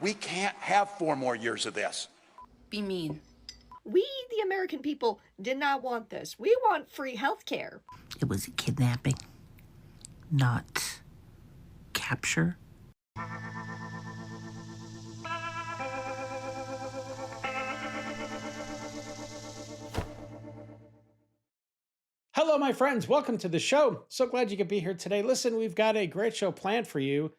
We can't have 4 more years of this. Be mean. We, the American people, did not want this. We want free health care. It was a kidnapping, not capture. Hello, my friends. Welcome to the show. So glad you could be here today. Listen, we've got a great show planned for you.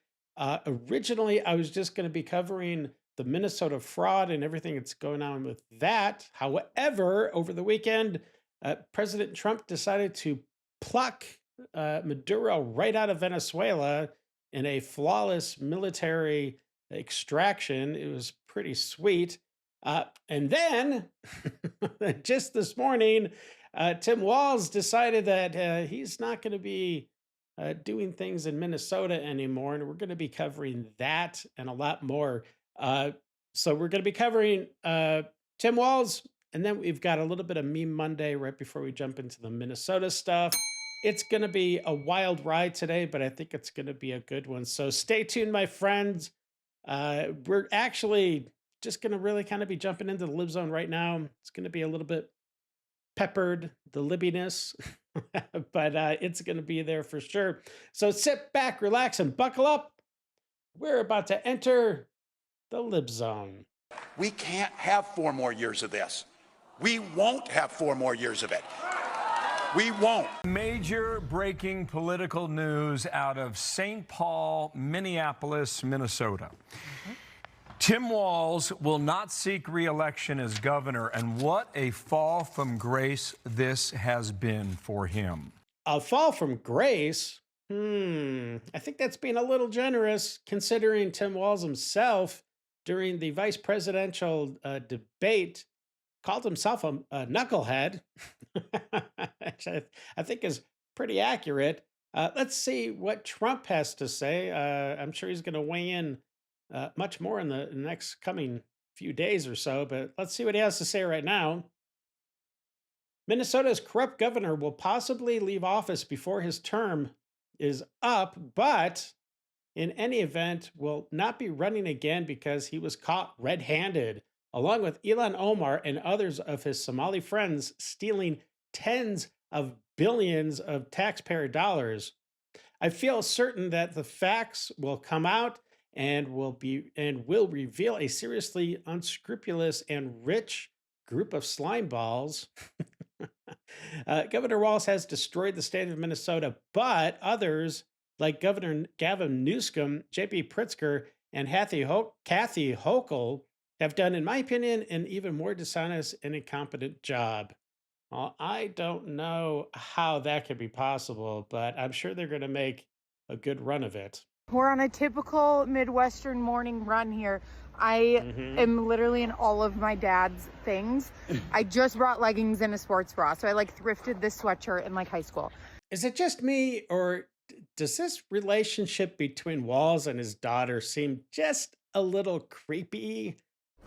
Originally, I was just going to be covering the Minnesota fraud and everything that's going on with that. However, over the weekend, President Trump decided to pluck Maduro right out of Venezuela in a flawless military extraction. It was pretty sweet. And then, just this morning, Tim Walz decided that he's not going to be doing things in Minnesota anymore, and we're going to be covering that and a lot more. So we're going to be covering Tim Walz, and then we've got a little bit of Meme Monday right before we jump into the Minnesota stuff. It's going to be a wild ride today, but I think it's going to be a good one. So stay tuned, my friends. We're actually just going to really kind of be jumping into the Lib Zone right now. It's going to be a little bit peppered, the libbiness, but it's going to be there for sure. So sit back, relax, and buckle up. We're about to enter the Lib Zone. We can't have 4 more years of this. We won't have 4 more years of it. We won't. Major breaking political news out of St. Paul, Minneapolis, Minnesota. Tim Walz will not seek re-election as governor, and what a fall from grace this has been for him. A fall from grace? I think that's being a little generous, considering Tim Walz himself, during the vice presidential debate, called himself a knucklehead, which I think is pretty accurate. Let's see what Trump has to say. I'm sure he's going to weigh in much more in the next coming few days or so, but let's see what he has to say right now. Minnesota's corrupt governor will possibly leave office before his term is up, but in any event will not be running again because he was caught red-handed, along with Ilhan Omar and others of his Somali friends, stealing tens of billions of taxpayer dollars. I feel certain that the facts will come out and will reveal a seriously unscrupulous and rich group of slime balls. Governor Walz has destroyed the state of Minnesota, but others like Governor Gavin Newsom, J.B. Pritzker, and Kathy Hochul have done, in my opinion, an even more dishonest and incompetent job. Well, I don't know how that could be possible, but I'm sure they're going to make a good run of it. We're on a typical Midwestern morning run here. I am literally in all of my dad's things. I just brought leggings and a sports bra, so I thrifted this sweatshirt in high school. Is it just me, or does this relationship between Walz and his daughter seem just a little creepy?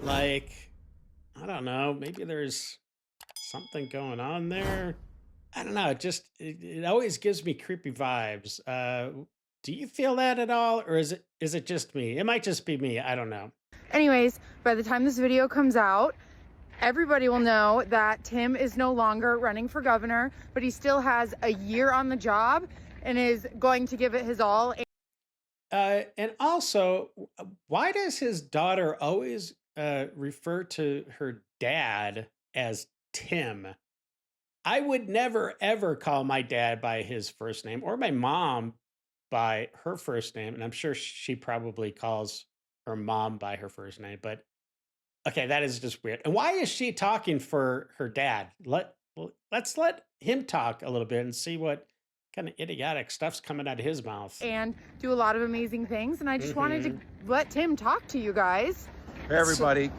I don't know, maybe there's something going on there. I don't know, it always gives me creepy vibes. Do you feel that at all, or is it just me? It might just be me. I don't know. Anyways, by the time this video comes out, everybody will know that Tim is no longer running for governor, but he still has a year on the job and is going to give it his all. And also, why does his daughter always refer to her dad as Tim? I would never, ever call my dad by his first name, or my mom by her first name, and I'm sure she probably calls her mom by her first name, but okay, that is just weird. And why is she talking for her dad? Let's let him talk a little bit and see what kind of idiotic stuff's coming out of his mouth. And do a lot of amazing things, and I just wanted to let Tim talk to you guys. Hey, everybody.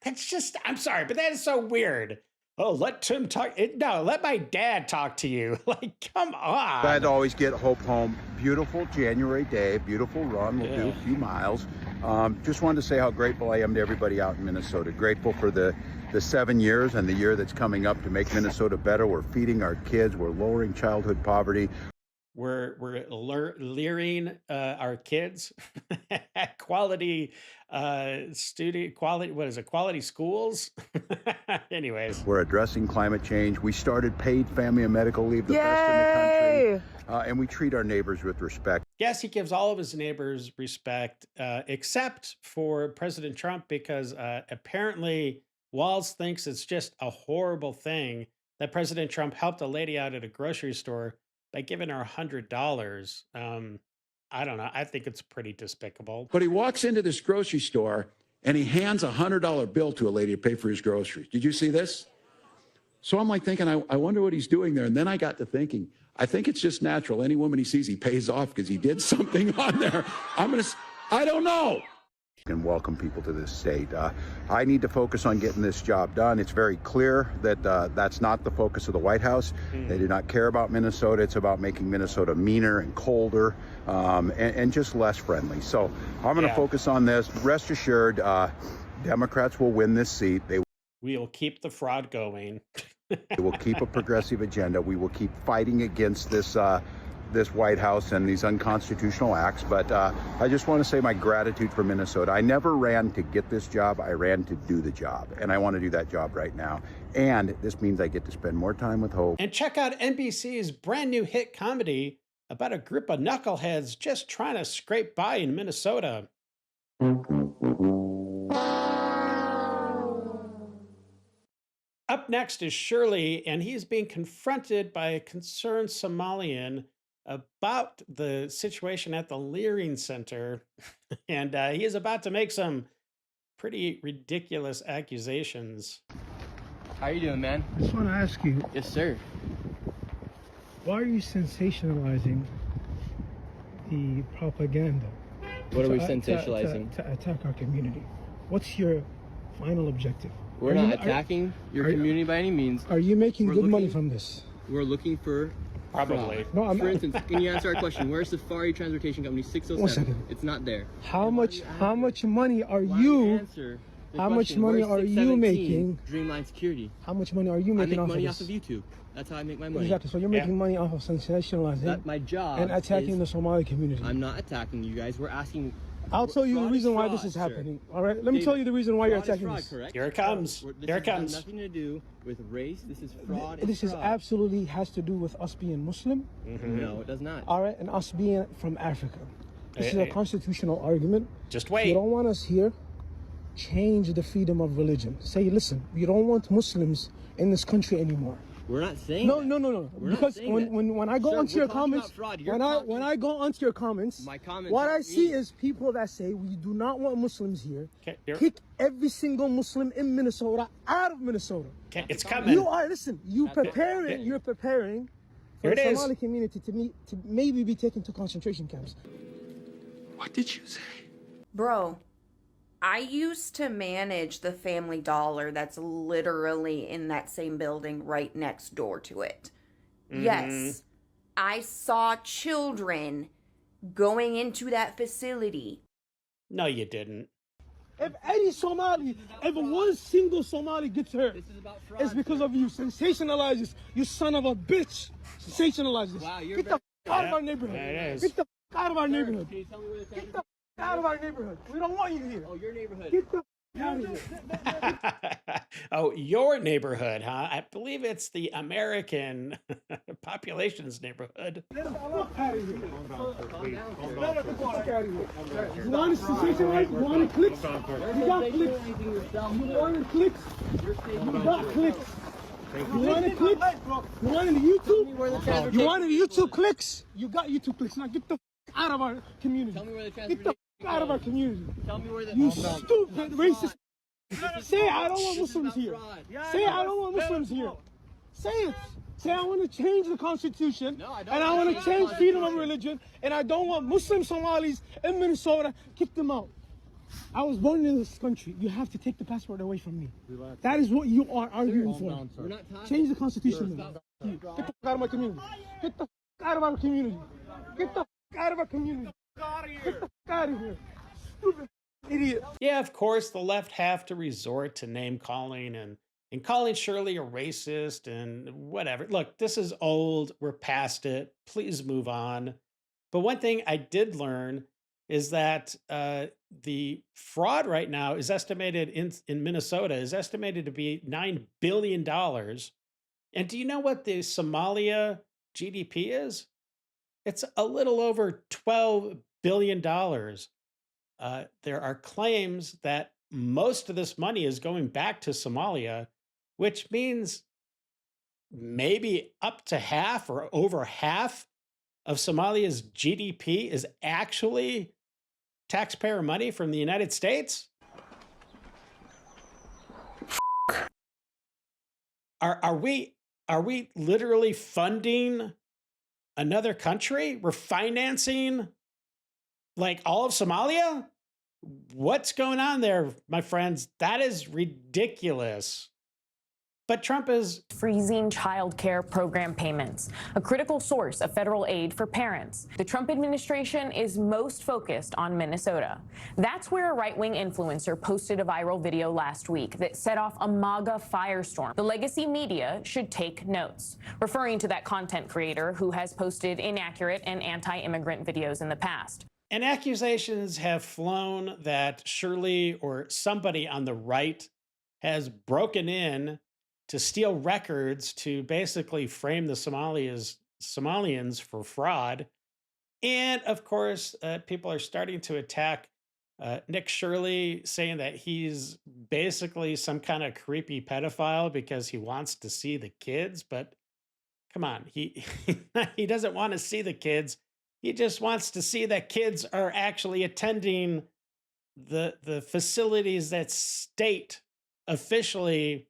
That's just, I'm sorry, but that is so weird. Oh, let Tim talk. No, let my dad talk to you. Come on. Glad to always get Hope home. Beautiful January day, beautiful run. We'll do a few miles. Just wanted to say how grateful I am to everybody out in Minnesota. Grateful for the 7 years and the year that's coming up to make Minnesota better. We're feeding our kids. We're lowering childhood poverty. we're leering our kids at quality quality schools. Anyways, We're addressing climate change. We started paid family and medical leave, the best in the country, and we treat our neighbors with respect. yes, he gives all of his neighbors respect, except for President Trump, because apparently Walz thinks it's just a horrible thing that President Trump helped a lady out at a grocery store by giving her $100. I don't know. I think it's pretty despicable. But he walks into this grocery store and he hands a $100 bill to a lady to pay for his groceries. Did you see this? So I'm like thinking, I wonder what he's doing there. And then I got to thinking, I think it's just natural. Any woman he sees, he pays off because he did something on there. I don't know. And welcome people to this state. I need to focus on getting this job done. It's very clear that that's not the focus of the White House. They do not care about Minnesota. It's about making Minnesota meaner and colder and just less friendly. So I'm going to focus on this. Rest assured, Democrats will win this seat. We will keep the fraud going. They will keep a progressive agenda. We will keep fighting against this White House and these unconstitutional acts. But I just want to say my gratitude for Minnesota. I never ran to get this job. I ran to do the job. And I want to do that job right now. And this means I get to spend more time with Hope. And check out NBC's brand new hit comedy about a group of knuckleheads just trying to scrape by in Minnesota. Up next is Shirley, and he's being confronted by a concerned Somalian about the situation at the Leering Center. And he is about to make some pretty ridiculous accusations. How you doing, man? I just want to ask you. Yes, sir. Why are you sensationalizing the propaganda? What are we sensationalizing? To attack our community. What's your final objective? We're not attacking your community by any means. Are you making good money from this? We're looking for probably. No, I'm for instance, can you answer our question? Where's Safari Transportation Company 607? 1 second. It's not there. How much money are you? How much money are you making? Dreamline Security. How much money are you making I off make money of off this? of YouTube. That's how I make my money. Exactly. So you're making money off of sensationalizing. That my job. And attacking the Somali community. I'm not attacking you guys. We're asking. I'll tell you the reason why this is happening. All right. Let me tell you the reason why you're attacking fraud, this. correct? Here it comes. Here it comes. This has nothing to do with race. This is fraud. This is absolutely has to do with us being Muslim. No, it does not. All right, and us being from Africa. This is a constitutional argument. Just wait. If you don't want us here, change the freedom of religion. Say, listen, we don't want Muslims in this country anymore. We're not saying No. We're because not saying when I go onto your comments, when I go onto your comments, my comments what I see is people that say we do not want Muslims here. Kick every single Muslim in Minnesota out of Minnesota. It's coming. You are You're preparing for the Somali community to maybe be taken to concentration camps. What did you say? Bro, I used to manage the Family Dollar that's literally in that same building right next door to it. Yes, I saw children going into that facility. No, you didn't. If any Somali, if one single Somali gets hurt, it's because of you. Sensationalize this. You son of a bitch. Sensationalize this. Wow, Get the out of our neighborhood. Get the out of our neighborhood. Can you tell me where the Get the out of our neighborhood. We don't want you here. Oh, your neighborhood. Get the out of here. Oh, your neighborhood, huh? I believe it's the American population's neighborhood. Get the fuck out of here. Get the fuck out of here. You want to sensationalize? You want clicks? You got clicks. You want clicks? You got clicks. You wanted clicks? You wanted YouTube? You wanted YouTube clicks? You got YouTube clicks. Now get the f out of our community. Tell me where the Get the f out of our community. Tell me where the You stupid racist. Say I don't want Muslims here. Say I don't want Muslims here. Say it. Say I want to change the Constitution. No, I don't. And I want to change freedom of religion. And I don't want Muslim Somalis in Minnesota. Kick them out. I was born in this country. You have to take the passport away from me. That is what you are arguing for. We're not talking. Change the Constitution. Get the f out of my community. Get the f out of our community. Get the f out of our community. Get the f out of here. Stupid idiot. Yeah, of course, the left have to resort to name calling and and calling Shirley a racist and whatever. Look, this is old. We're past it. Please move on. But one thing I did learn is that the fraud right now is estimated in Minnesota is estimated to be $9 billion. And do you know what the Somalia GDP is? It's a little over $12 billion. There are claims that most of this money is going back to Somalia, which means maybe up to half or over half of Somalia's GDP is actually taxpayer money from the United States. Are we literally funding another country? We're financing like all of Somalia? What's going on there, my friends? That is ridiculous. But Trump is freezing child care program payments, a critical source of federal aid for parents. The Trump administration is most focused on Minnesota. That's where a right-wing influencer posted a viral video last week that set off a MAGA firestorm. The legacy media should take notes, referring to that content creator who has posted inaccurate and anti-immigrant videos in the past. And accusations have flown that Shirley or somebody on the right has broken in to steal records to basically frame the Somalians for fraud. And of course, people are starting to attack Nick Shirley, saying that he's basically some kind of creepy pedophile because he wants to see the kids. But come on, he doesn't want to see the kids. He just wants to see that kids are actually attending the facilities that state officially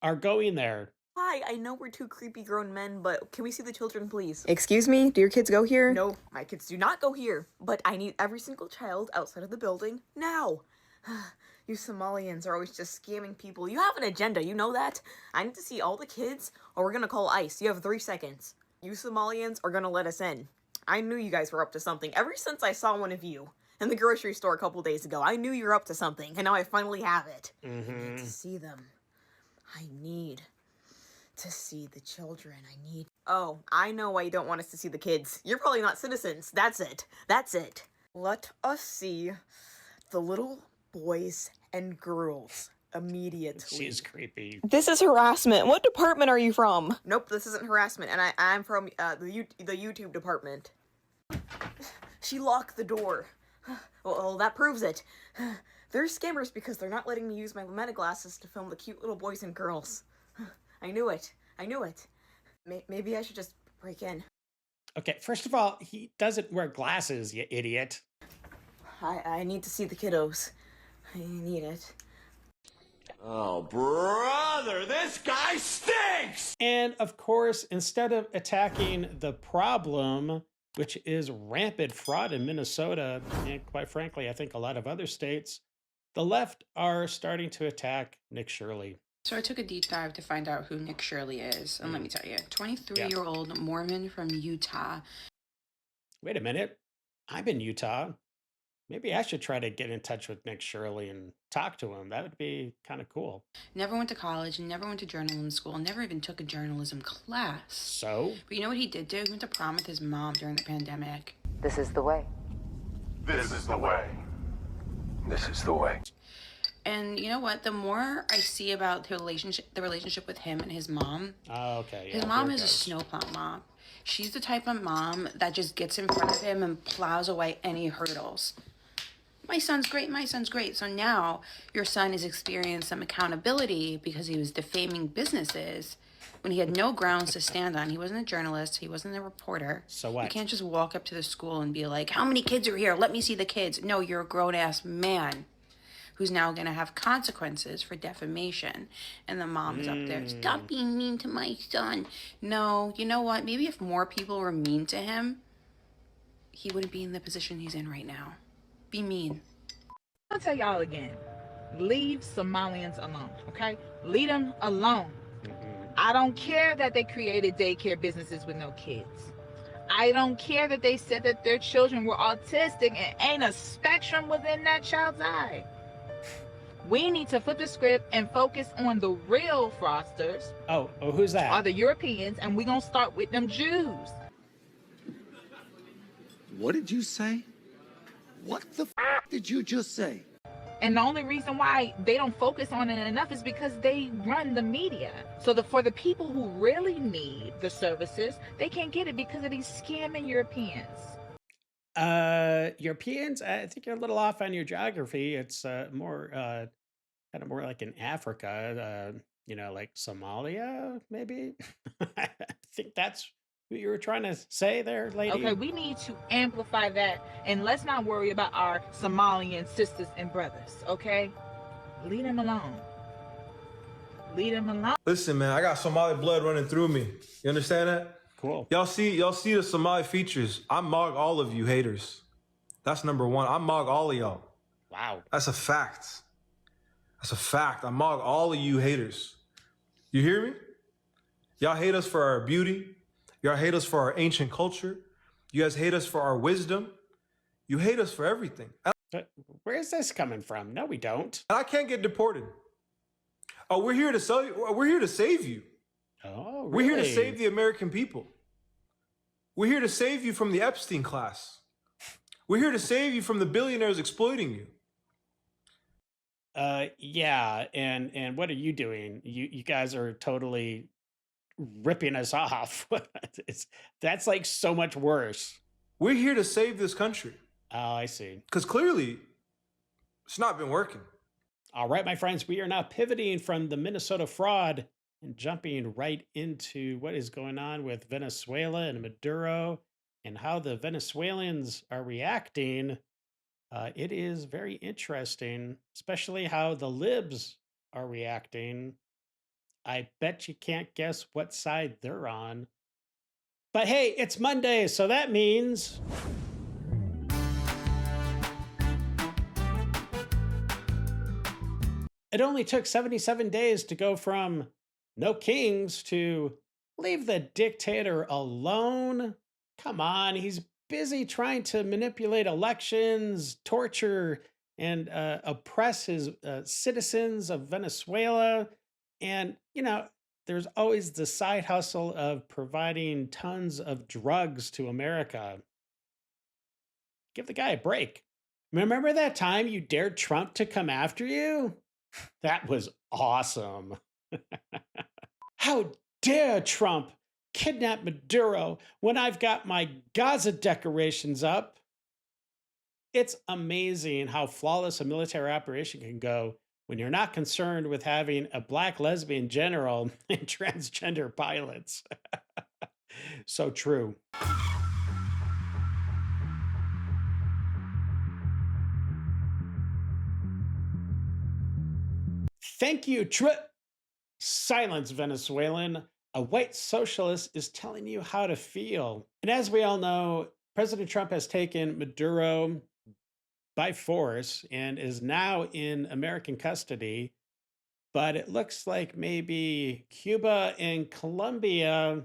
are going there. Hi, I know we're two creepy grown men, but can we see the children, please? Excuse me, do your kids go here? No, my kids do not go here, but I need every single child outside of the building now. You Somalians are always just scamming people. You have an agenda, you know that? I need to see all the kids, or we're gonna call ICE. You have 3 seconds. You Somalians are gonna let us in. I knew you guys were up to something ever since I saw one of you in the grocery store a couple days ago. I knew you were up to something, and now I finally have it. I need to see them. I need to see the children. Oh, I know why you don't want us to see the kids. You're probably not citizens. That's it. That's it. Let us see the little boys and girls immediately. She's creepy. This is harassment. What department are you from? Nope, this isn't harassment, and I'm from the YouTube department. She locked the door. Well, that proves it. They're scammers because they're not letting me use my meta glasses to film the cute little boys and girls. I knew it. I knew it. Maybe I should just break in. Okay, first of all, he doesn't wear glasses, you idiot. I need to see the kiddos. I need it. Oh, brother, this guy stinks! And of course, instead of attacking the problem, which is rampant fraud in Minnesota, and quite frankly, I think a lot of other states, the left are starting to attack Nick Shirley. So I took a deep dive to find out who Nick Shirley is. And let me tell you, 23-year-old Mormon from Utah. Wait a minute. I'm in Utah. Maybe I should try to get in touch with Nick Shirley and talk to him. That would be kind of cool. Never went to college, never went to journalism school, never even took a journalism class. So? But you know what he did do? He went to prom with his mom during the pandemic. This is the way. This is the way. This is the way. And you know what? The more I see about the relationship with him and his mom, his mom is a snowplow mom. She's the type of mom that just gets in front of him and plows away any hurdles. My son's great, my son's great. So now your son has experienced some accountability because he was defaming businesses when he had no grounds to stand on. He wasn't a journalist. He wasn't a reporter. So what? You can't just walk up to the school and be like, how many kids are here? Let me see the kids. No, you're a grown-ass man who's now going to have consequences for defamation. And the mom's up there, stop being mean to my son. No, you know what? Maybe if more people were mean to him, he wouldn't be in the position he's in right now. Be mean. I'll tell y'all again. Leave Somalians alone, okay? Leave them alone. I don't care that they created daycare businesses with no kids. I don't care that they said that their children were autistic and ain't a spectrum within that child's eye. We need to flip the script and focus on the real fraudsters. Oh, who's that? Are the Europeans, and we're going to start with them Jews. What did you say? What the did you just say? And the only reason why they don't focus on it enough is because they run the media. So for the people who really need the services, they can't get it because of these scamming Europeans. Europeans, I think you're a little off on your geography. It's more kind of more like in Africa, like Somalia, maybe. I think that's what you were trying to say there, lady. Okay, we need to amplify that, and let's not worry about our Somalian sisters and brothers, okay? Leave them alone. Leave them alone. Listen, man, I got Somali blood running through me. You understand that? Cool. Y'all see the Somali features. I mog all of you haters. That's number one. I mog all of y'all. Wow. That's a fact. That's a fact. I mog all of you haters. You hear me? Y'all hate us for our beauty. Y'all hate us for our ancient culture. You guys hate us for our wisdom. You hate us for everything. Where's this coming from? No, we don't. And I can't get deported. Oh, we're here to sell you. We're here to save you. Oh, really? We're here to save the American people. We're here to save you from the Epstein class. We're here to save you from the billionaires exploiting you. Yeah, and what are you doing? You guys are totally ripping us off. That's like so much worse. We're here to save this country. Oh, I see. Because clearly, it's not been working. All right, my friends, we are now pivoting from the Minnesota fraud and jumping right into what is going on with Venezuela and Maduro and how the Venezuelans are reacting. It is very interesting, especially how the libs are reacting. I bet you can't guess what side they're on. But hey, it's Monday, so that means... It only took 77 days to go from no kings to leave the dictator alone. Come on, he's busy trying to manipulate elections, torture, and oppress his citizens of Venezuela. And, there's always the side hustle of providing tons of drugs to America. Give the guy a break. Remember that time you dared Trump to come after you? That was awesome. How dare Trump kidnap Maduro when I've got my Gaza decorations up? It's amazing how flawless a military operation can go when you're not concerned with having a black lesbian general and transgender pilots. So true. Thank you, Silence, Venezuelan. A white socialist is telling you how to feel. And as we all know, President Trump has taken Maduro by force and is now in American custody. But it looks like maybe Cuba and Colombia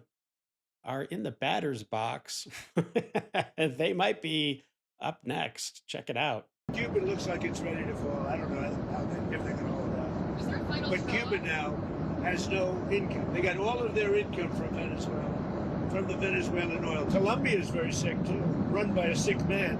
are in the batter's box. They might be up next. Check it out. Cuba looks like it's ready to fall. I don't know if they can hold out. But Cuba now has no income. They got all of their income from Venezuela, from the Venezuelan oil. Colombia is very sick too, run by a sick man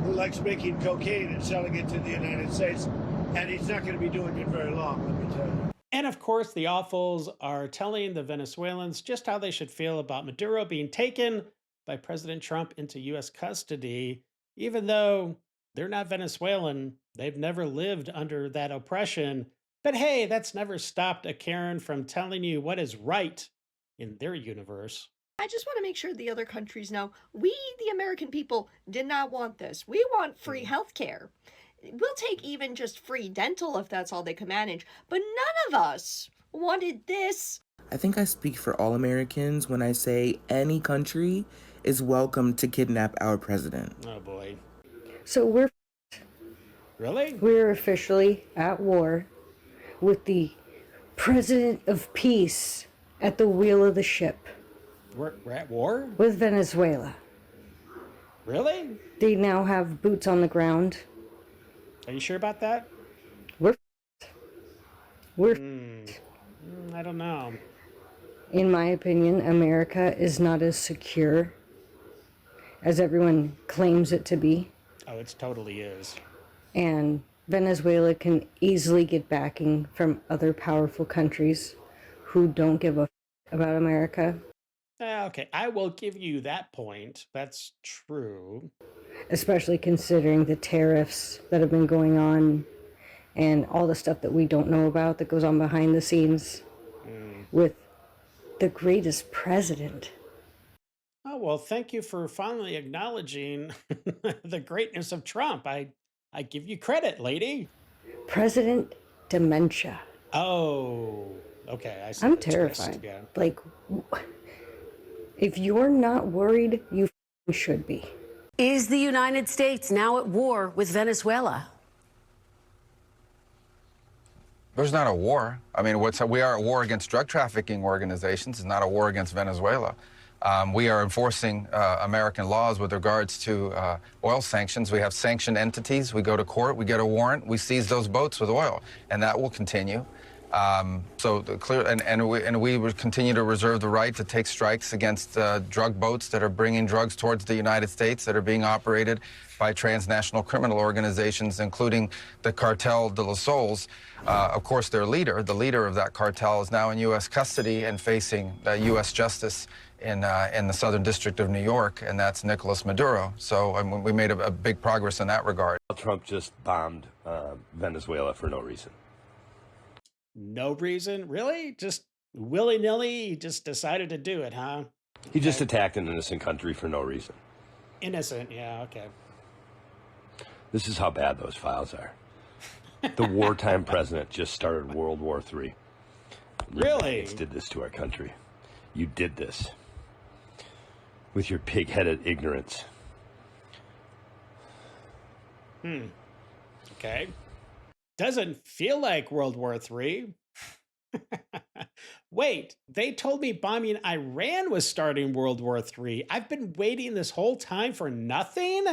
who likes making cocaine and selling it to the United States. And he's not going to be doing it very long, let me tell you. And of course, the awfuls are telling the Venezuelans just how they should feel about Maduro being taken by President Trump into U.S. custody, even though they're not Venezuelan. They've never lived under that oppression. But hey, that's never stopped a Karen from telling you what is right in their universe. I just want to make sure the other countries know we, the American people, did not want this. We want free health care. We'll take even just free dental if that's all they can manage. But none of us wanted this. I think I speak for all Americans when I say any country is welcome to kidnap our president. Oh boy. So we're officially at war with the president of peace at the wheel of the ship. We're at war? With Venezuela. Really? They now have boots on the ground. Are you sure about that? We're We're, I don't know. in my opinion, America is not as secure as everyone claims it to be. Oh, it totally is. And Venezuela can easily get backing from other powerful countries who don't give a about America. Okay, I will give you that point. That's true. Especially considering the tariffs that have been going on and all the stuff that we don't know about that goes on behind the scenes with the greatest president. Oh, well, thank you for finally acknowledging the greatness of Trump. I give you credit, lady. President Dementia. Oh, okay. I see. I'm the twist, terrified. yeah. Like, if you're not worried, you should be. Is the United States now at war with Venezuela? There's not a war. I mean, we are at war against drug trafficking organizations. It's not a war against Venezuela. We are enforcing American laws with regards to oil sanctions. We have sanctioned entities. We go to court. We get a warrant. We seize those boats with oil, and that will continue. We would continue to reserve the right to take strikes against drug boats that are bringing drugs towards the United States that are being operated by transnational criminal organizations, including the Cartel de los Sols. Of course, the leader of that cartel, is now in U.S. custody and facing U.S. justice in the Southern District of New York, and that's Nicolás Maduro. So we made a big progress in that regard. Trump just bombed Venezuela for no reason. No reason? Really? Just willy-nilly? He just decided to do it, huh? He just attacked an innocent country for no reason. Innocent, yeah, okay. This is how bad those files are. The wartime president just started World War III. Really? You did this to our country. You did this with your pig-headed ignorance. Okay. Doesn't feel like World War III. Wait, they told me bombing Iran was starting World War III. I've been waiting this whole time for nothing?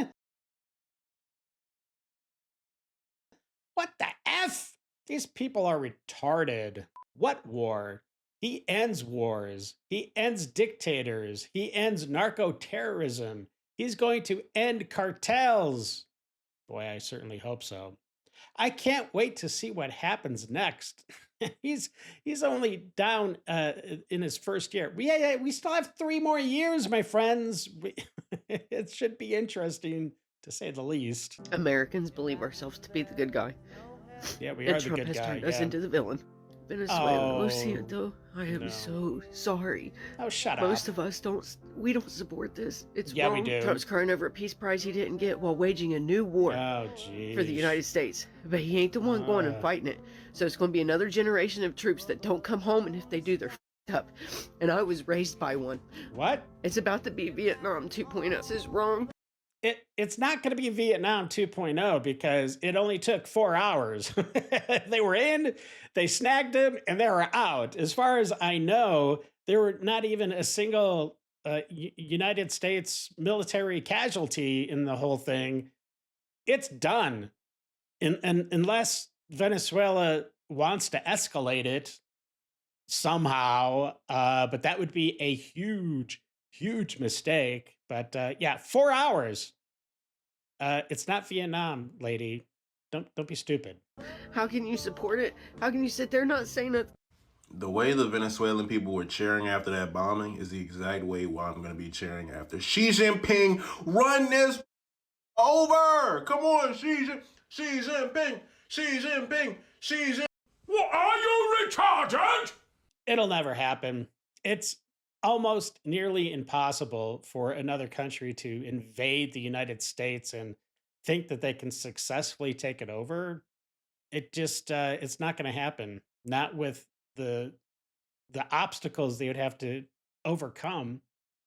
What the F? These people are retarded. What war? He ends wars. He ends dictators. He ends narco-terrorism. He's going to end cartels. Boy, I certainly hope so. I can't wait to see what happens next. He's only down in his first year. We still have 3 more years, my friends. It should be interesting, to say the least. Americans believe ourselves to be the good guy. Yeah, we and are the Trump good guy. has turned us into the villain. Venezuela, lo siento. I am no. so sorry. Oh, shut Most up. of us don't support this. It's Yeah, wrong. we do. Trump's crying over a peace prize he didn't get while waging a new war for the United States. But he ain't the one going and fighting it. So it's going to be another generation of troops that don't come home, and if they do, they're f***ed up. And I was raised by one. What? It's about to be Vietnam 2.0. This is wrong. It's not going to be Vietnam 2.0 because it only took 4 hours. They were in, they snagged him, and they were out. As far as I know, there were not even a single United States military casualty in the whole thing. It's done. Unless Venezuela wants to escalate it somehow, but that would be a huge mistake. But yeah, 4 hours. It's not Vietnam, lady. Don't be stupid. How can you support it? How can you sit there not saying that? The way the Venezuelan people were cheering after that bombing is the exact way why I'm going to be cheering after Xi Jinping. Run this over! Come on, Xi Jinping! Xi Jinping! Xi Jinping! What, are you retarded? It'll never happen. It's almost nearly impossible for another country to invade the United States and think that they can successfully take it over. It just, it's not going to happen. Not with the obstacles they would have to overcome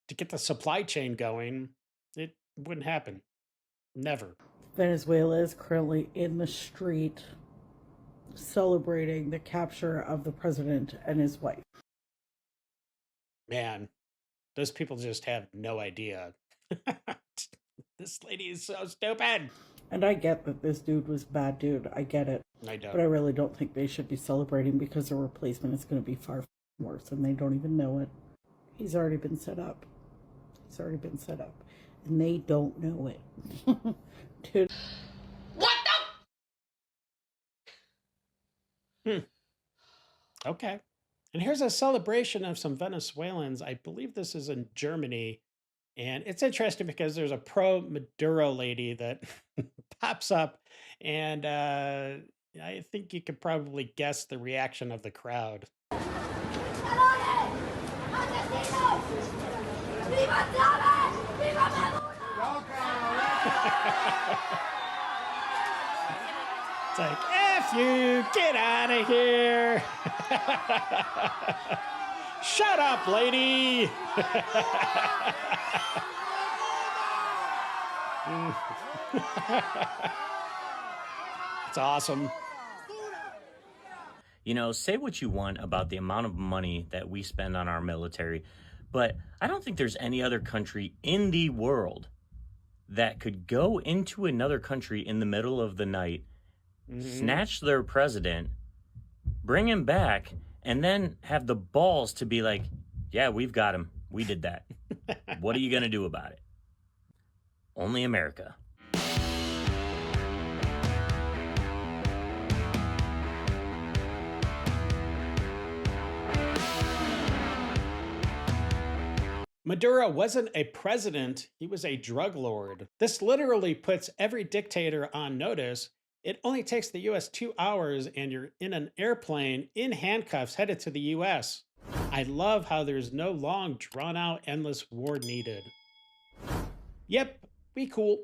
to get the supply chain going. It wouldn't happen. Never. Venezuela is currently in the street celebrating the capture of the president and his wife. Man, those people just have no idea. This lady is so stupid. And I get that this dude was a bad dude. I get it. I don't. But I really don't think they should be celebrating because the replacement is going to be far worse and they don't even know it. He's already been set up. He's already been set up. And they don't know it. Dude. Okay. And here's a celebration of some Venezuelans. I believe this is in Germany. And it's interesting because there's a pro-Maduro lady that pops up. And I think you could probably guess the reaction of the crowd. It's like, F you, get out of here. Shut up, lady. It's awesome. You know, say what you want about the amount of money that we spend on our military, but I don't think there's any other country in the world that could go into another country in the middle of the night, snatch their president, bring him back, and then have the balls to be like, yeah, we've got him. We did that. What are you going to do about it? Only America. Maduro wasn't a president, he was a drug lord. This literally puts every dictator on notice. It only takes the US 2 hours and you're in an airplane in handcuffs headed to the US. I love how there's no long, drawn-out, endless war needed. Yep, we cool.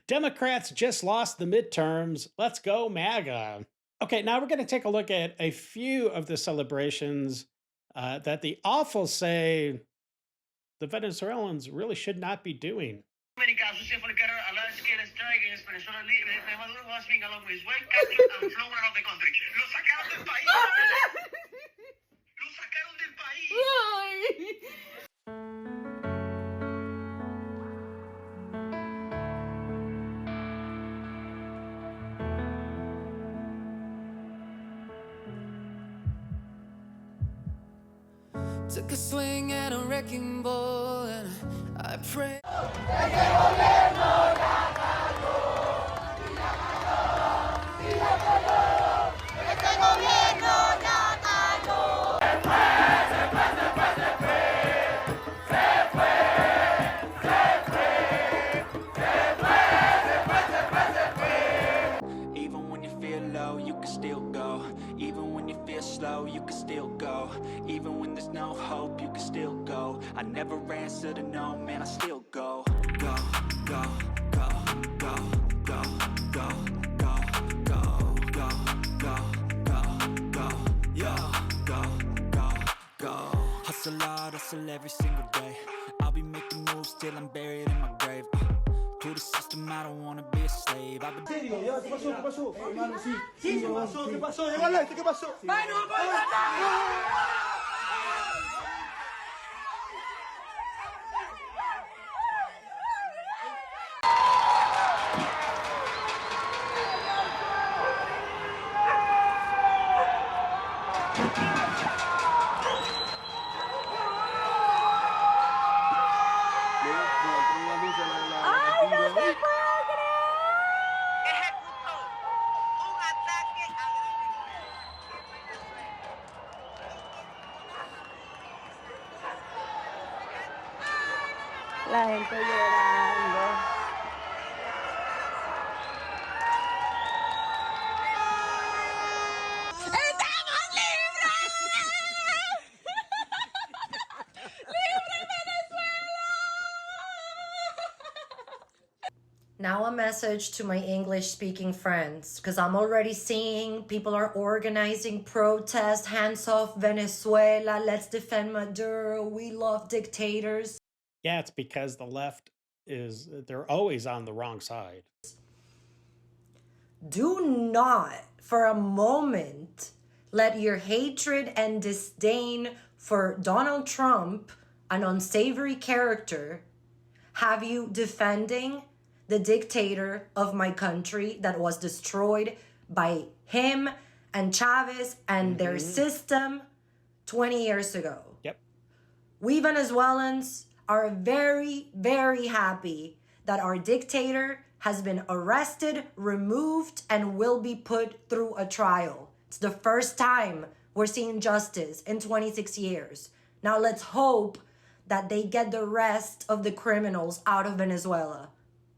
Democrats just lost the midterms. Let's go, MAGA. Okay, now we're going to take a look at a few of the celebrations that the awful say the Venezuelans really should not be doing. Took a swing at a wrecking ball and I pray. Even when you feel low, you can still go. Even when you feel slow, you can still go. Even when there's no hope, you can still go. I never answer to no, man, I still go. Go, go, go, go, go, go, go, go, go, go, go, go, yo, go, go, go. Hustle hard, hustle every single day. I'll be making moves till I'm buried in my grave. To the system, I don't wanna be a slave. I've been... ¿Qué pasó? ¿Qué pasó? Hermano, sí. Sí, ¿qué pasó? ¿Qué pasó? Llegó el ¿qué pasó? ¡Ay, no, La gente llorando. ¡Estamos libres! ¡Libre Venezuela! Now a message to my English-speaking friends, because I'm already seeing people are organizing protests, hands off Venezuela, let's defend Maduro, we love dictators. Yeah, it's because the left they're always on the wrong side. Do not for a moment let your hatred and disdain for Donald Trump, an unsavory character, have you defending the dictator of my country that was destroyed by him and Chavez and their system 20 years ago. Yep. We Venezuelans are very, very happy that our dictator has been arrested, removed, and will be put through a trial. It's the first time we're seeing justice in 26 years. Now let's hope that they get the rest of the criminals out of Venezuela,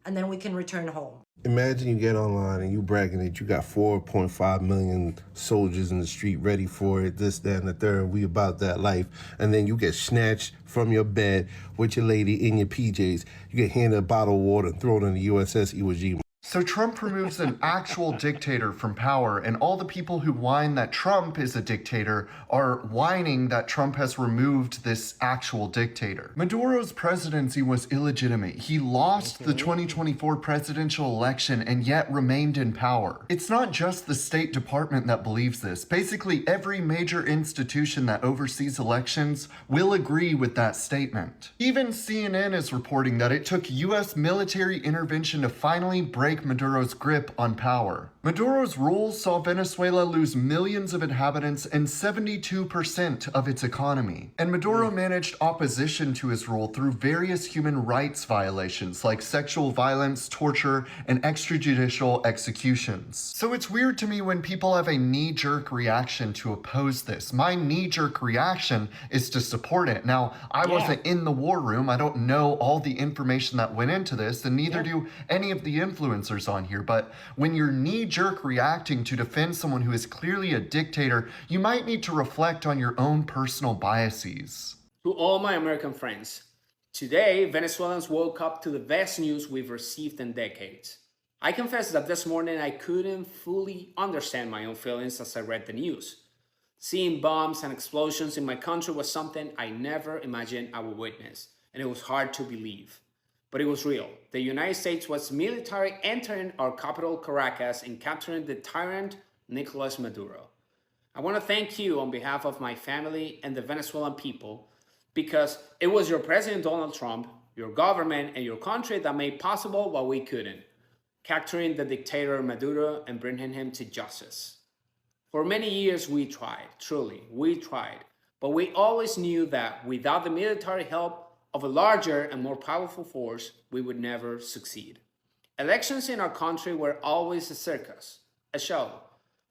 and then we can return home. Imagine you get online and you bragging that you got 4.5 million soldiers in the street ready for it, this, that, and the third, we about that life. And then you get snatched from your bed with your lady in your PJs. You get handed a bottle of water and thrown in the USS Iwo Jima. So Trump removes an actual dictator from power, and all the people who whine that Trump is a dictator are whining that Trump has removed this actual dictator. Maduro's presidency was illegitimate. He lost the 2024 presidential election and yet remained in power. It's not just the State Department that believes this. Basically, every major institution that oversees elections will agree with that statement. Even CNN is reporting that it took U.S. military intervention to finally break Maduro's grip on power. Maduro's rule saw Venezuela lose millions of inhabitants and 72% of its economy. And Maduro managed opposition to his rule through various human rights violations like sexual violence, torture, and extrajudicial executions. So it's weird to me when people have a knee-jerk reaction to oppose this. My knee-jerk reaction is to support it. Now, I wasn't in the war room. I don't know all the information that went into this, and neither do any of the influencers on here, but when you're knee-jerk reacting to defend someone who is clearly a dictator, you might need to reflect on your own personal biases. To all my American friends, today Venezuelans woke up to the best news we've received in decades. I confess that this morning I couldn't fully understand my own feelings as I read the news. Seeing bombs and explosions in my country was something I never imagined I would witness, and it was hard to believe. But it was real. The United States was military entering our capital, Caracas, and capturing the tyrant, Nicolás Maduro. I want to thank you on behalf of my family and the Venezuelan people, because it was your President Donald Trump, your government, and your country that made possible what we couldn't, capturing the dictator Maduro and bringing him to justice. For many years we tried, truly, we tried, but we always knew that without the military help of a larger and more powerful force, we would never succeed. Elections in our country were always a circus, a show,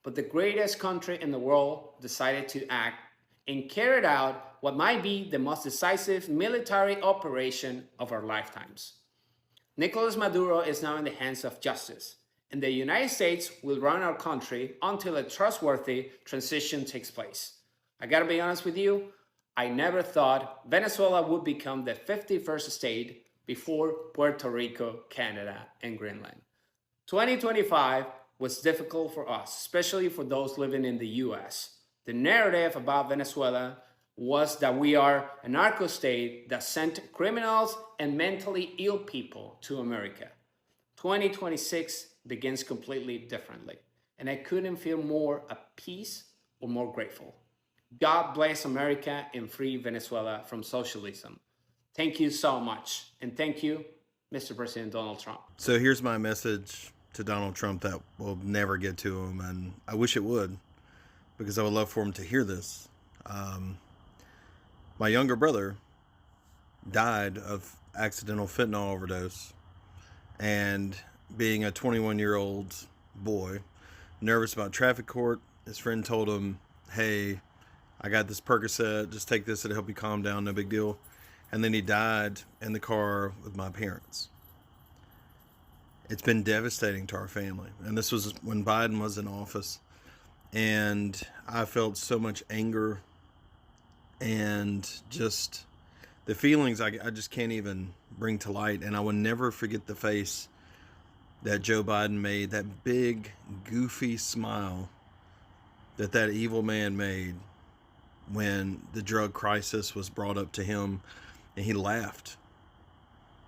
but the greatest country in the world decided to act and carried out what might be the most decisive military operation of our lifetimes. Nicolás Maduro is now in the hands of justice, and the United States will run our country until a trustworthy transition takes place. I gotta be honest with you, I never thought Venezuela would become the 51st state before Puerto Rico, Canada, and Greenland. 2025 was difficult for us, especially for those living in the US. The narrative about Venezuela was that we are a narco state that sent criminals and mentally ill people to America. 2026 begins completely differently, and I couldn't feel more at peace or more grateful. God bless America and free Venezuela from socialism. Thank you so much. And thank you, Mr. President Donald Trump. So here's my message to Donald Trump that will never get to him. And I wish it would, because I would love for him to hear this. My younger brother died of accidental fentanyl overdose. And being a 21-year-old boy, nervous about traffic court, his friend told him, hey, I got this Percocet, just take this, it'll help you calm down, no big deal. And then he died in the car with my parents. It's been devastating to our family. And this was when Biden was in office. And I felt so much anger and just the feelings I just can't even bring to light. And I will never forget the face that Joe Biden made, that big, goofy smile that evil man made when the drug crisis was brought up to him, and he laughed.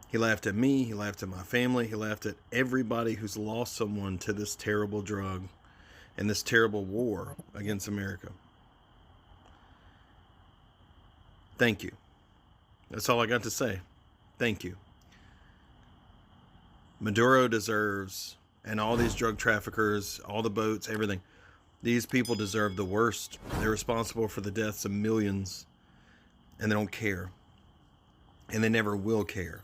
He laughed at me, he laughed at my family, he laughed at everybody who's lost someone to this terrible drug and this terrible war against America. Thank you. That's all I got to say. Thank you. Maduro deserves, and all these drug traffickers, all the boats, everything. These people deserve the worst. They're responsible for the deaths of millions, and they don't care. And they never will care.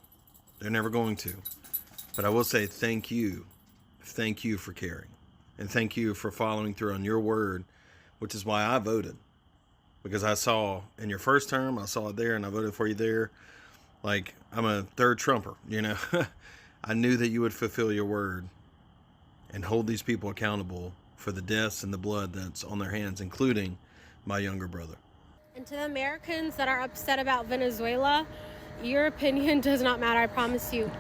They're never going to. But I will say thank you. Thank you for caring. And thank you for following through on your word, which is why I voted. Because I saw in your first term, I saw it there, and I voted for you there. Like, I'm a third Trumper, you know. I knew that you would fulfill your word and hold these people accountable for the deaths and the blood that's on their hands, including my younger brother. And to the Americans that are upset about Venezuela, your opinion does not matter, I promise you.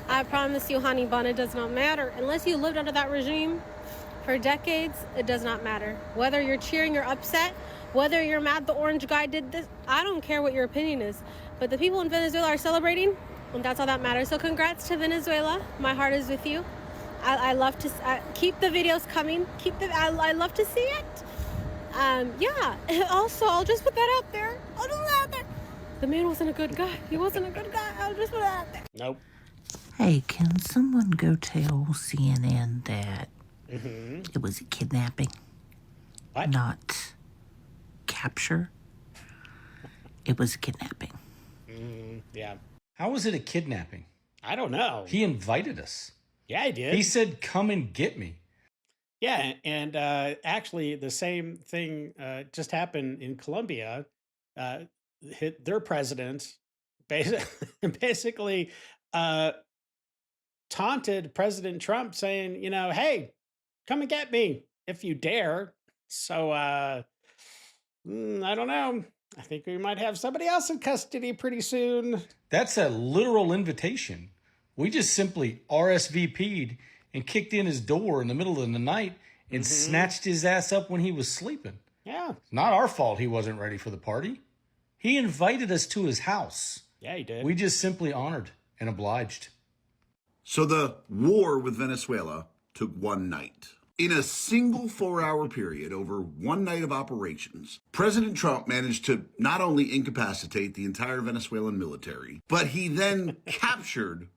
I promise you, honey bun, it does not matter. Unless you lived under that regime for decades, it does not matter. Whether you're cheering, you're upset, whether you're mad the orange guy did this, I don't care what your opinion is. But the people in Venezuela are celebrating, and that's all that matters. So congrats to Venezuela. My heart is with you. I love to keep the videos coming. I love to see it. Yeah. Also, I'll just put that out there. I'll just put that out there. The man wasn't a good guy. He wasn't a good guy. I'll just put that out there. Nope. Hey, can someone go tell CNN that it was a kidnapping, not capture? It was a kidnapping. Yeah. How was it a kidnapping? I don't know. He invited us. Yeah, he did. He said, come and get me. Yeah, and actually the same thing just happened in Colombia. Hit their president basically taunted President Trump saying, you know, hey, come and get me if you dare. So I don't know. I think we might have somebody else in custody pretty soon. That's a literal invitation. We just simply RSVP'd and kicked in his door in the middle of the night and snatched his ass up when he was sleeping. Yeah. It's not our fault he wasn't ready for the party. He invited us to his house. Yeah, he did. We just simply honored and obliged. So the war with Venezuela took one night. In a single 4-hour period over one night of operations, President Trump managed to not only incapacitate the entire Venezuelan military, but he then captured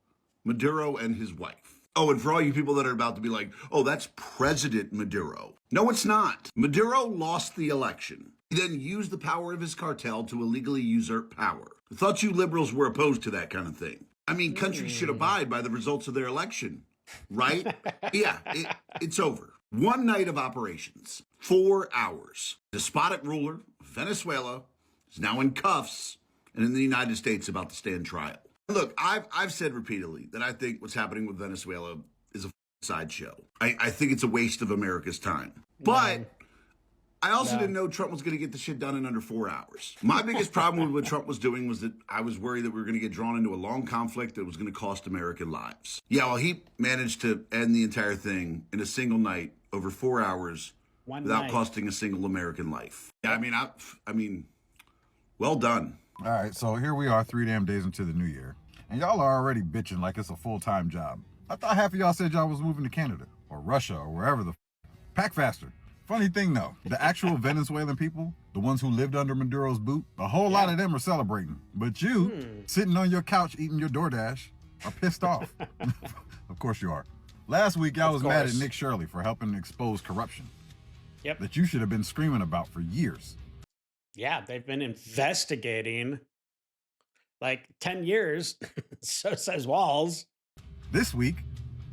Maduro and his wife. Oh, and for all you people that are about to be like, oh, that's President Maduro. No, it's not. Maduro lost the election. He then used the power of his cartel to illegally usurp power. I thought you liberals were opposed to that kind of thing. I mean, countries should abide by the results of their election, right? Yeah, it's over. One night of operations, 4 hours. Despotic ruler, Venezuela, is now in cuffs and in the United States about to stand trial. Look, I've said repeatedly that I think what's happening with Venezuela is a sideshow. I think it's a waste of America's time. But I also didn't know Trump was going to get the shit done in under 4 hours. My biggest problem with what Trump was doing was that I was worried that we were going to get drawn into a long conflict that was going to cost American lives. Yeah, well, he managed to end the entire thing in a single night over 4 hours without costing a single American life. Yeah, I mean, well done. All right, so here we are 3 damn days into the new year, and y'all are already bitching like it's a full-time job. I thought half of y'all said y'all was moving to Canada or Russia or wherever the pack faster. Funny thing though, the actual Venezuelan people, the ones who lived under Maduro's boot, a whole lot of them are celebrating. But you, sitting on your couch eating your DoorDash, are pissed off. Of course you are. Last week y'all was mad at Nick Shirley for helping expose corruption. Yep. That you should have been screaming about for years. Yeah, they've been investigating like 10 years, so says Walz. This week,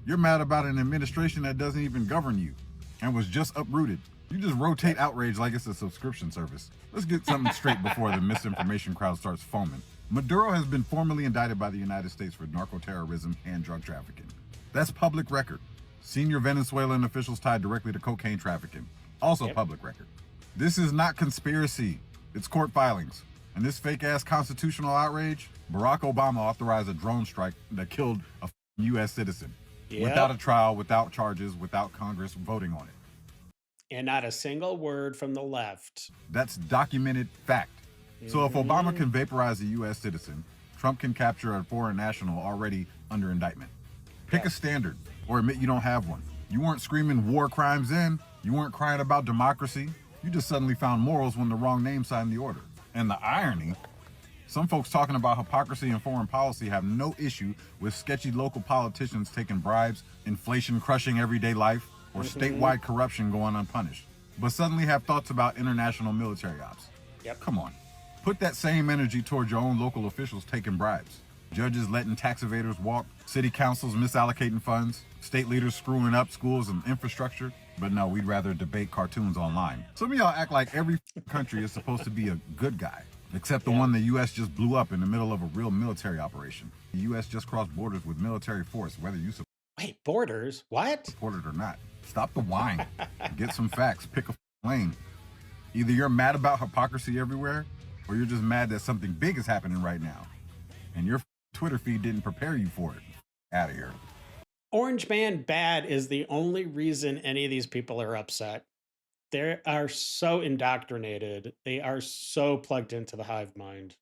you're mad about an administration that doesn't even govern you and was just uprooted. You just rotate outrage like it's a subscription service. Let's get something straight before the misinformation crowd starts foaming. Maduro has been formally indicted by the United States for narco-terrorism and drug trafficking. That's public record. Senior Venezuelan officials tied directly to cocaine trafficking. Also public record. This is not conspiracy. It's court filings. And this fake-ass constitutional outrage, Barack Obama authorized a drone strike that killed a U.S. citizen. Without a trial, without charges, without Congress voting on it. And not a single word from the left. That's documented fact. So if Obama can vaporize a U.S. citizen, Trump can capture a foreign national already under indictment. Pick a standard or admit you don't have one. You weren't screaming war crimes then. You weren't crying about democracy. You just suddenly found morals when the wrong name signed the order. And the irony, Some folks talking about hypocrisy in foreign policy have no issue with sketchy local politicians taking bribes, inflation crushing everyday life, or statewide corruption going unpunished, but suddenly have thoughts about international military ops. Yep. Come on. Put that same energy towards your own local officials taking bribes. Judges letting tax evaders walk, city councils misallocating funds, state leaders screwing up schools and infrastructure. But no, we'd rather debate cartoons online. Some of y'all act like every country is supposed to be a good guy, except the one the U.S. just blew up in the middle of a real military operation. The U.S. just crossed borders with military force, whether you Wait, borders? What? support it or not. Stop the whine. Get some facts. Pick a lane. Either you're mad about hypocrisy everywhere, or you're just mad that something big is happening right now, and your Twitter feed didn't prepare you for it. Out of here. Orange Man bad is the only reason any of these people are upset. They are so indoctrinated. They are so plugged into the hive mind.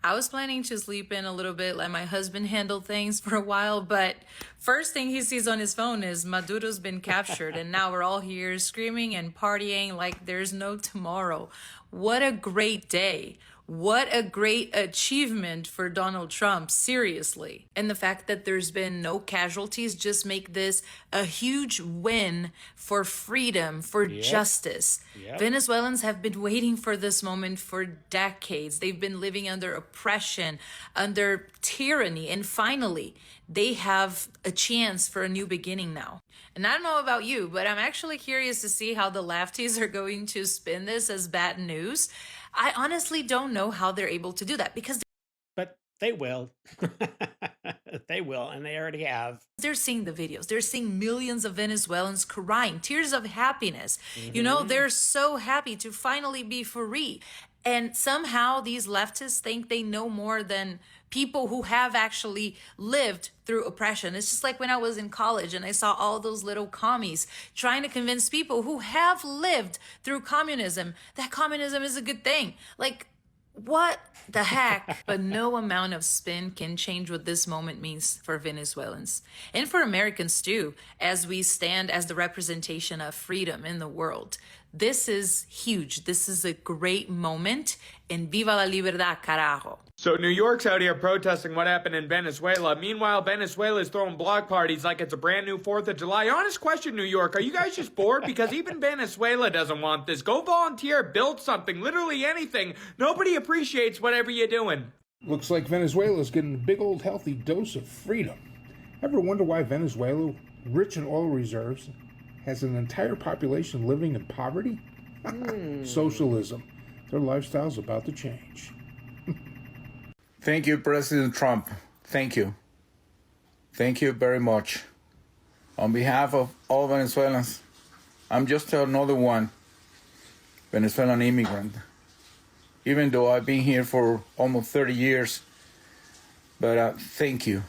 I was planning to sleep in a little bit, let my husband handle things for a while, but first thing he sees on his phone is Maduro's been captured, and now we're all here screaming and partying like there's no tomorrow. What a great day. What a great achievement for Donald Trump, seriously. And the fact that there's been no casualties just make this a huge win for freedom, for justice. Venezuelans have been waiting for this moment for decades. They've been living under oppression, under tyranny, and finally, they have a chance for a new beginning now. And I don't know about you, but I'm actually curious to see how the lefties are going to spin this as bad news. I honestly don't know how they're able to do that because But they will. They will, and they already have. they're seeing the videos. They're seeing millions of Venezuelans crying, tears of happiness. You know, they're so happy to finally be free. And somehow these leftists think they know more than people who have actually lived through oppression. It's just like when I was in college and I saw all those little commies trying to convince people who have lived through communism that communism is a good thing. Like, what the heck? But no amount of spin can change what this moment means for Venezuelans and for Americans too, as we stand as the representation of freedom in the world. This is huge. This is a great moment. And viva la libertad, carajo. So New York's out here protesting what happened in Venezuela. Meanwhile, Venezuela is throwing block parties like it's a brand new 4th of July. Honest question, New York, are you guys just bored? Because even Venezuela doesn't want this. Go volunteer, build something, literally anything. Nobody appreciates whatever you're doing. Looks like Venezuela's getting a big old healthy dose of freedom. Ever wonder why Venezuela, rich in oil reserves, has an entire population living in poverty? Socialism. Their lifestyle's about to change. Thank you, President Trump. Thank you. Thank you very much. On behalf of all Venezuelans, I'm just another one Venezuelan immigrant. Even though I've been here for almost 30 years, but thank you.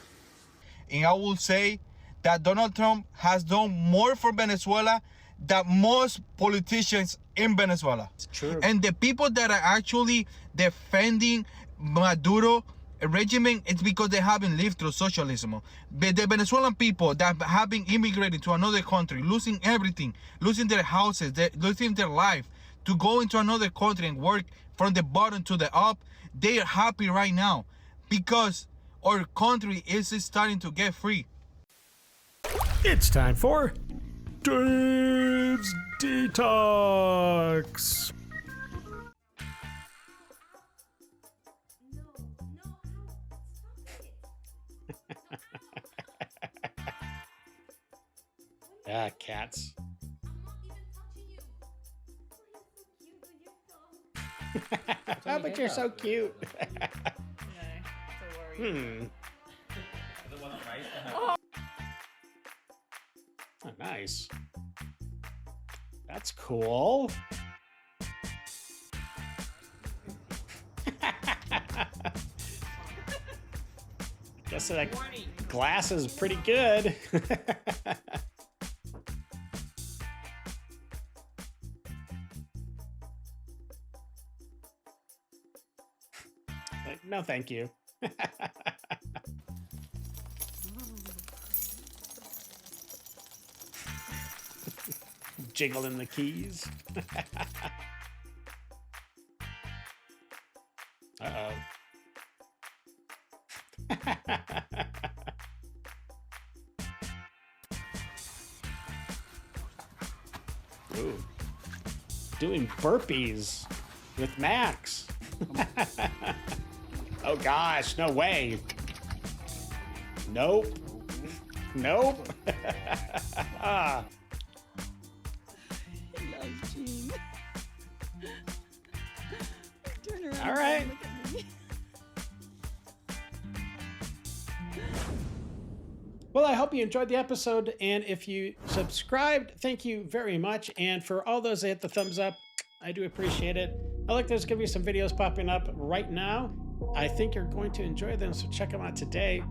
And I will say that Donald Trump has done more for Venezuela than most politicians in Venezuela. It's true. And the people that are actually defending Maduro regime, it's because they haven't lived through socialism. But the Venezuelan people that have been immigrating to another country, losing everything, losing their houses, losing their life, to go into another country and work from the bottom to the up, they are happy right now because our country is starting to get free. It's time for Dave's Detox. Ah, cats. But you're so cute. Oh, nice. That's cool. Guess that glass is pretty good. No, thank you. Jiggling the keys. Uh-oh. Ooh. Doing burpees with Max. Oh gosh, no way. Nope. Nope. Ah. He loves Gene. Turn around. All right. And look at me. Well, I hope you enjoyed the episode, and if you subscribed, thank you very much. And for all those that hit the thumbs up, I do appreciate it. I like there's going to be some videos popping up right now. I think you're going to enjoy them, so check them out today.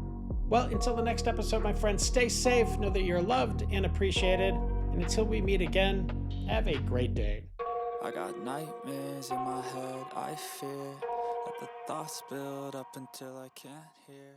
Well, until the next episode, my friends, stay safe, know that you're loved and appreciated, and until we meet again, have a great day. I got nightmares in my head, I fear that the thoughts build up until I can't hear.